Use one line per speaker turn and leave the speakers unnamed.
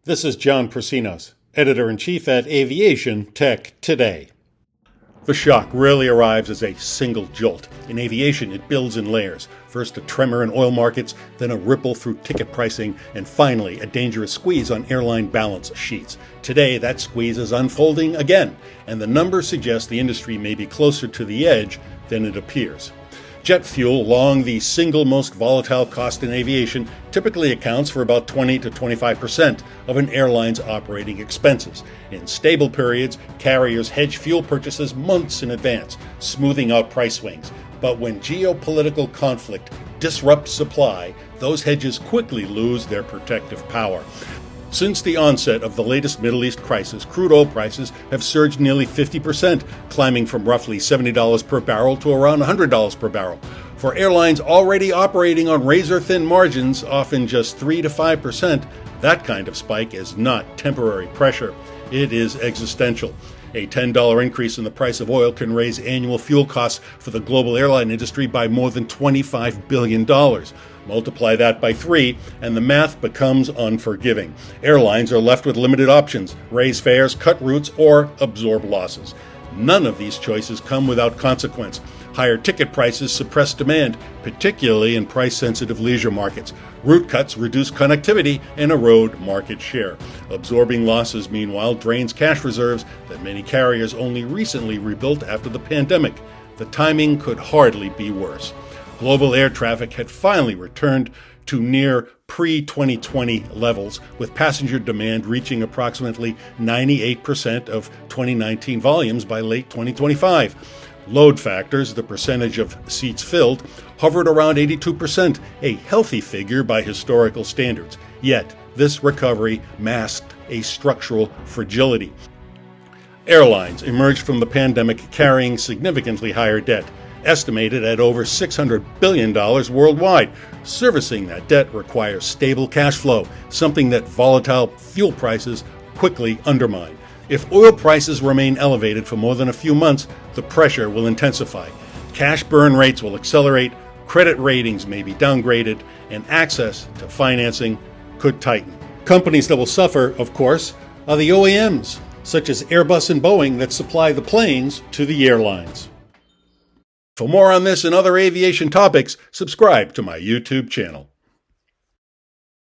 This is John Prasinos, Editor-in-Chief at Aviation Tech Today. The shock rarely arrives as a single jolt. In aviation, it builds in layers. First a tremor in oil markets, then a ripple through ticket pricing, and finally a dangerous squeeze on airline balance sheets. Today, that squeeze is unfolding again, and the numbers suggest the industry may be closer to the edge than it appears. Jet fuel, long the single most volatile cost in aviation, typically accounts for about 20 to 25% of an airline's operating expenses. In stable periods, carriers hedge fuel purchases months in advance, smoothing out price swings. But when geopolitical conflict disrupts supply, those hedges quickly lose their protective power. Since the onset of the latest Middle East crisis, crude oil prices have surged nearly 50%, climbing from roughly $70 per barrel to around $100 per barrel. For airlines already operating on razor-thin margins, often just 3 to 5%, that kind of spike is not temporary pressure. It is existential. A $10 increase in the price of oil can raise annual fuel costs for the global airline industry by more than $25 billion. Multiply that by 3, and the math becomes unforgiving. Airlines are left with limited options: raise fares, cut routes, or absorb losses. None of these choices come without consequence. Higher ticket prices suppress demand, particularly in price-sensitive leisure markets. Route cuts reduce connectivity and erode market share. Absorbing losses, meanwhile, drains cash reserves that many carriers only recently rebuilt after the pandemic. The timing could hardly be worse. Global air traffic had finally returned to near pre-2020 levels, with passenger demand reaching approximately 98% of 2019 volumes by late 2025. Load factors, the percentage of seats filled, hovered around 82%, a healthy figure by historical standards. Yet, this recovery masked a structural fragility. Airlines emerged from the pandemic carrying significantly higher debt, estimated at over $600 billion worldwide. Servicing that debt requires stable cash flow, something that volatile fuel prices quickly undermine. If oil prices remain elevated for more than a few months, the pressure will intensify. Cash burn rates will accelerate, credit ratings may be downgraded, and access to financing could tighten. Companies that will suffer, of course, are the OEMs, such as Airbus and Boeing, that supply the planes to the airlines. For more on this and other aviation topics, subscribe to my YouTube channel.